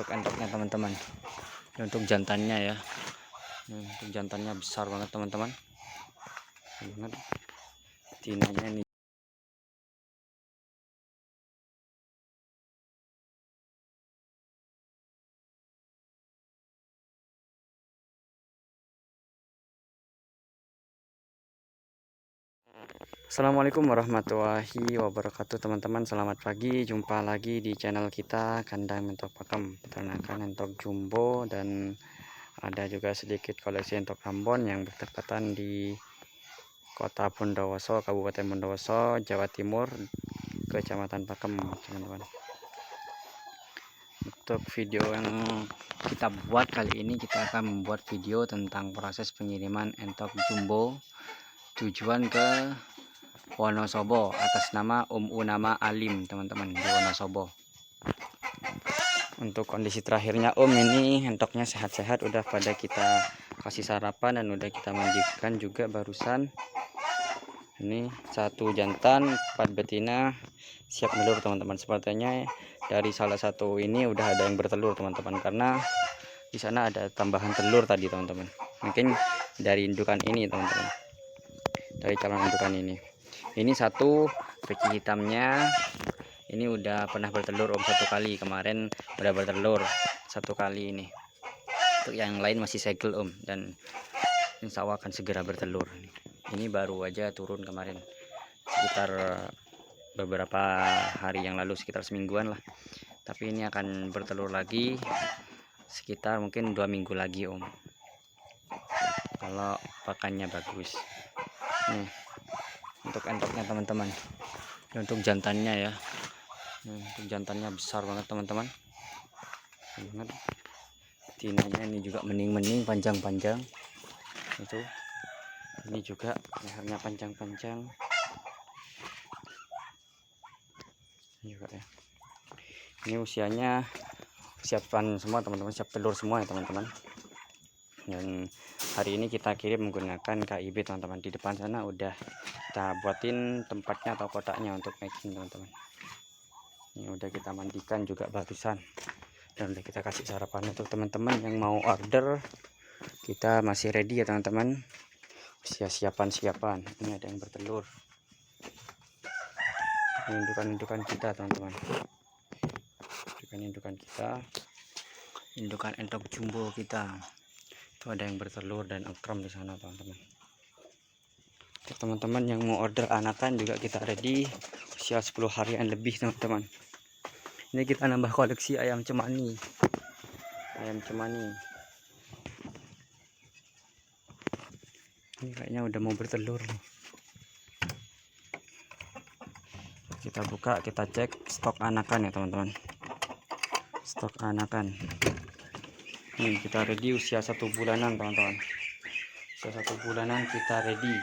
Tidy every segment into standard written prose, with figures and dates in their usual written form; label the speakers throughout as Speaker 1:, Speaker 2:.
Speaker 1: untuk endoknya teman-teman. Untuk jantannya ya. Untuk jantannya besar banget teman-teman. Banget. Tinanya ini. Assalamualaikum warahmatullahi wabarakatuh teman-teman. Selamat pagi, jumpa lagi di channel kita Kandang Entok Pakem, peternakan entok jumbo, dan ada juga sedikit koleksi entok Ambon yang bertepatan di Kota Bondowoso, Kabupaten Bondowoso, Jawa Timur, Kecamatan Pakem teman-teman. Untuk video yang kita buat kali ini, kita akan membuat video tentang proses pengiriman entok jumbo tujuan ke Wonosobo atas nama Unama Alim teman-teman, di Wonosobo. Untuk kondisi terakhirnya ini entoknya sehat-sehat, udah pada kita kasih sarapan dan udah kita mandikan juga barusan. Ini satu jantan 4 betina siap telur teman-teman. Sepertinya dari salah satu ini udah ada yang bertelur teman-teman, karena di sana ada tambahan telur tadi teman-teman. Mungkin dari indukan ini teman-teman, dari calon indukan ini satu peci hitamnya ini udah pernah bertelur satu kali, kemarin udah bertelur satu kali ini. Untuk yang lain masih segel dan insya Allah akan segera bertelur. Ini baru aja turun kemarin, sekitar beberapa hari yang lalu, sekitar semingguan lah. Tapi ini akan bertelur lagi sekitar mungkin 2 minggu lagi kalau pakannya bagus. Nih untuk entoknya teman-teman, untuk jantannya ya. Untuk jantannya besar banget teman-teman. Tinanya ini juga mening-mening, panjang-panjang. Itu ini juga lehernya panjang-panjang juga ya. Ini usianya siapan semua teman-teman, siap telur semua ya teman-teman. Dan hari ini kita kirim menggunakan KIB teman-teman. Di depan sana udah kita buatin tempatnya atau kotaknya untuk making teman-teman. Ini udah kita mandikan juga barusan, dan udah kita kasih sarapan. Untuk teman-teman yang mau order, kita masih ready ya teman-teman. Siapan. Ini ada yang bertelur. Ini indukan kita teman-teman. Indukan kita, indukan entok jumbo kita. Itu ada yang bertelur dan akram di sana teman-teman. Untuk teman-teman yang mau order anakan juga kita ready, usia 10 harian lebih teman-teman. Ini kita nambah koleksi ayam cemani. Ini kayaknya udah mau bertelur nih. Kita buka, kita cek stok anakan ya teman-teman. Stok anakan. Ini kita ready usia 1 bulanan teman-teman. Usia 1 bulanan kita ready.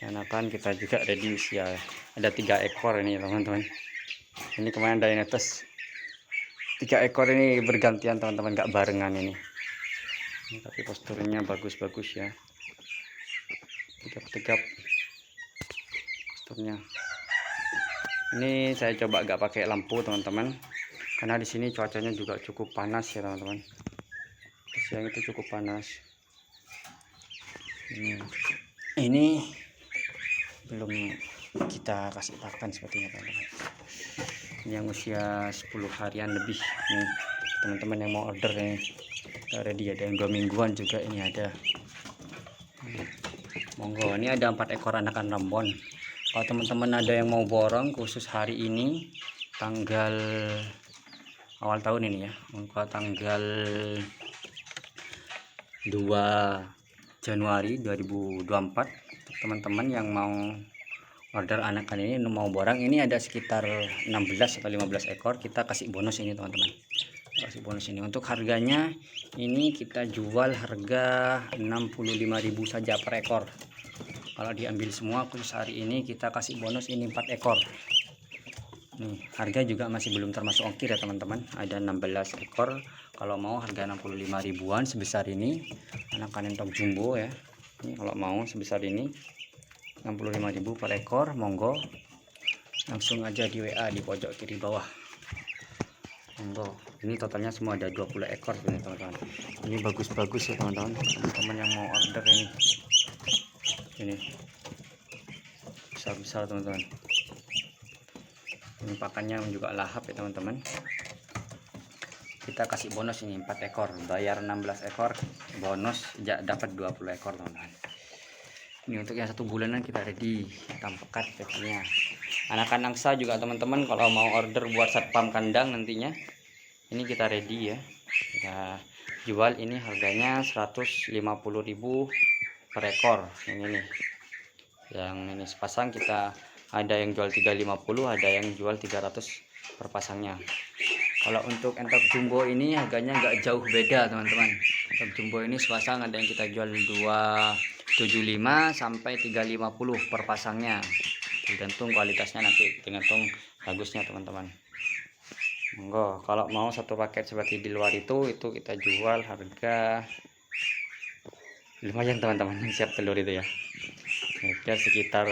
Speaker 1: Anakan kita juga ready usia, ada 3 ekor ini teman-teman. Ini kemarin dari netes 3 ekor ini bergantian teman-teman, gak barengan ini. Tapi posturnya bagus-bagus ya, tegap-tegap posturnya. Ini saya coba gak pakai lampu teman-teman, karena di sini cuacanya juga cukup panas ya teman-teman. Siang itu cukup panas. Ini belum kita kasih pakan sepertinya teman-teman. Ini yang usia 10 harian lebih nih teman-teman yang mau order nih. Ready, ada yang 2 mingguan juga ini ada. Monggo, ini ada 4 ekor anakan Rambon. Kalau teman-teman ada yang mau borong khusus hari ini, tanggal awal tahun ini ya, tanggal 2 Januari 2024, teman-teman yang mau order anakan ini, mau borong ini ada sekitar 16 atau 15 ekor, kita kasih bonus ini teman-teman. Kasih bonus ini. Untuk harganya ini kita jual harga 65.000 saja per ekor. Kalau diambil semua khusus hari ini kita kasih bonus ini 4 ekor. Nih, harga juga masih belum termasuk ongkir ya teman-teman. Ada 16 ekor. Kalau mau harga 65 ribuan sebesar ini. Anakan entok jumbo ya. Ini kalau mau sebesar ini 65.000 per ekor, monggo. Langsung aja di WA di pojok kiri bawah. Monggo. Ini totalnya semua ada 20 ekor ini teman-teman. Ini bagus-bagus ya teman-teman. Teman-teman yang mau order ini. Ini besar-besar teman-teman. Ini pakannya juga lahap ya teman-teman. Kita kasih bonus ini 4 ekor, bayar 16 ekor, bonus dapat 20 ekor teman-teman. Ini untuk yang 1 bulanan kita ready, kita pekat packingnya. Anakan angsa juga teman-teman, kalau mau order buat satpam kandang nantinya, ini kita ready ya. Kita jual ini harganya 150.000 per ekor. Yang ini sepasang kita ada yang jual 350, ada yang jual 300 per pasangnya. Kalau untuk entok jumbo ini harganya nggak jauh beda teman-teman. Entok jumbo ini sepasang ada yang kita jual 275 sampai 350 per pasangnya. Tergantung kualitasnya, nanti tergantung bagusnya teman-teman. Monggo, kalau mau satu paket seperti di luar itu kita jual harga lumayan teman-teman, siap telur itu ya. Harga sekitar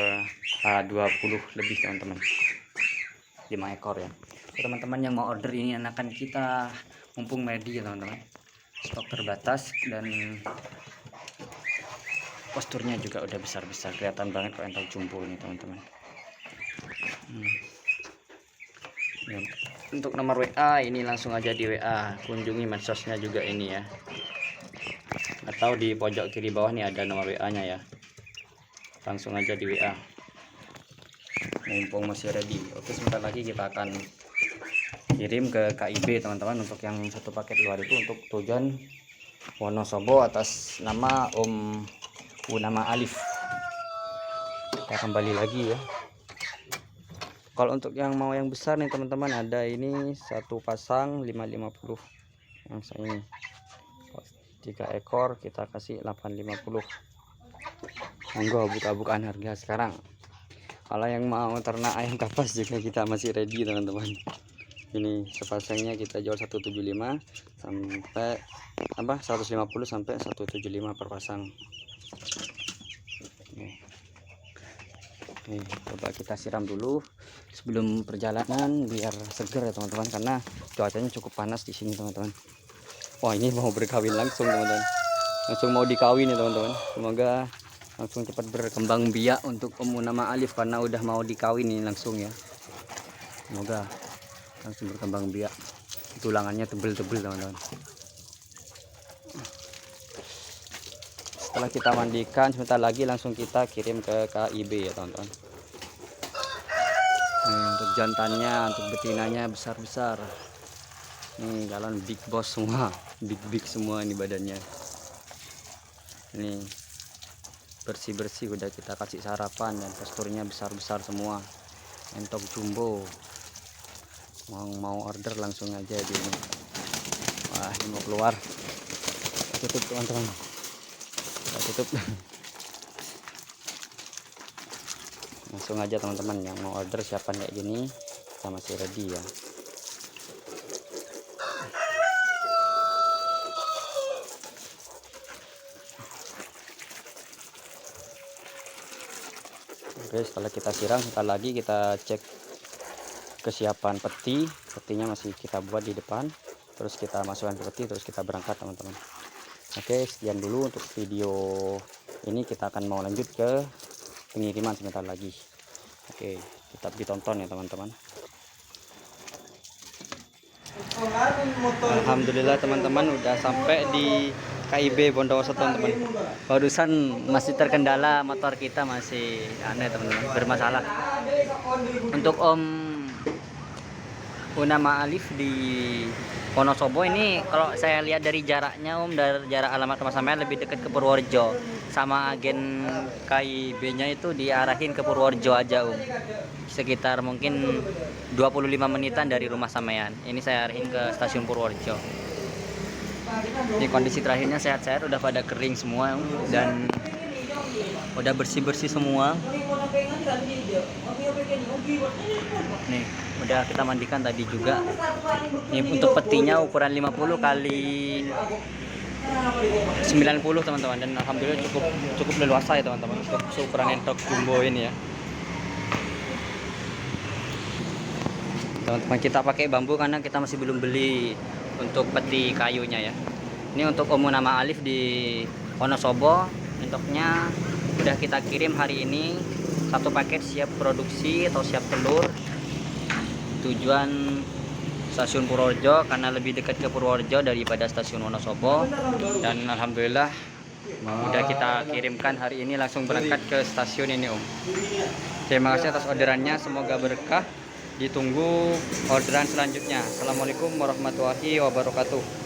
Speaker 1: 20 lebih teman-teman. 5 ekor ya. Teman-teman yang mau order ini anakan kita mumpung ready ya teman-teman, stok terbatas dan posturnya juga udah besar-besar, kelihatan banget kok entok jumbo ini teman-teman. Ya, untuk nomor WA ini langsung aja di WA, kunjungi medsosnya juga ini ya, atau di pojok kiri bawah nih ada nomor WA nya ya, langsung aja di WA mumpung masih ready. Oke, sebentar lagi kita akan kirim ke KIB teman-teman, untuk yang satu paket luar itu untuk tujuan Wonosobo atas nama Om Unama Alif. Kita kembali lagi ya. Kalau untuk yang mau yang besar nih teman-teman, ada ini satu pasang 550 yang saya ini 3 ekor kita kasih 850. Monggo buka-bukaan harga sekarang. Kalau yang mau ternak ayam kapas juga kita masih ready teman-teman. Ini sepasangnya kita jual 175 sampai 150 sampai 175 per pasang. Oke, coba kita siram dulu sebelum perjalanan biar seger ya teman-teman, karena cuacanya cukup panas di sini teman-teman. Wah, ini mau berkawin langsung teman-teman, langsung mau dikawin ya teman-teman. Semoga langsung cepat berkembang biak untuk Om Unama Alif, karena udah mau dikawin ini langsung ya. Semoga langsung berkembang biak, tulangannya tebel-tebel teman-teman. Setelah kita mandikan sebentar lagi langsung kita kirim ke KIB ya teman-teman. Untuk jantannya, untuk betinanya besar-besar. Nih kalian big boss semua, big semua ini badannya. Ini bersih-bersih udah kita kasih sarapan dan posturnya besar-besar semua. Entok jumbo. Mau order langsung aja di ini. Wah, ini mau keluar. Tutup teman-teman. Tutup. Langsung aja teman-teman yang mau order siapan kayak gini, kita masih ready ya. Oke, setelah kita siram sebentar lagi kita cek kesiapan petinya masih kita buat di depan, terus kita masukkan ke peti, terus kita berangkat teman-teman. Oke, sekian dulu untuk video ini, kita akan mau lanjut ke pengiriman sebentar lagi. Oke, tetap ditonton ya teman-teman. Alhamdulillah teman-teman udah sampai di KIB Bondowoso teman-teman. Barusan masih terkendala, motor kita masih aneh teman-teman, bermasalah. Untuk Om Unama Alif di Wonosobo ini, kalau saya lihat dari jaraknya Om, dari jarak alamat rumah sampean lebih dekat ke Purworejo. Sama agen KIB-nya itu diarahin ke Purworejo aja Om. Sekitar mungkin 25 menitan dari rumah sampean. Ini saya arahin ke stasiun Purworejo. Ini kondisi terakhirnya sehat-sehat, udah pada kering semua Om, dan udah bersih-bersih semua. Nih, udah kita mandikan tadi juga. Ini untuk petinya ukuran 50 kali 90 teman-teman, dan alhamdulillah cukup leluasa ya teman-teman untuk ukuran entok jumbo ini ya. Teman-teman, kita pakai bambu karena kita masih belum beli untuk peti kayunya ya. Ini untuk Omu nama Alif di Wonosobo. Entoknya udah kita kirim hari ini, satu paket siap produksi atau siap telur. Tujuan stasiun Purworejo karena lebih dekat ke Purworejo daripada stasiun Wonosobo. Dan alhamdulillah udah kita kirimkan hari ini, langsung berangkat ke stasiun ini Om. Terima kasih atas orderannya, semoga berkah. Ditunggu orderan selanjutnya. Assalamualaikum warahmatullahi wabarakatuh.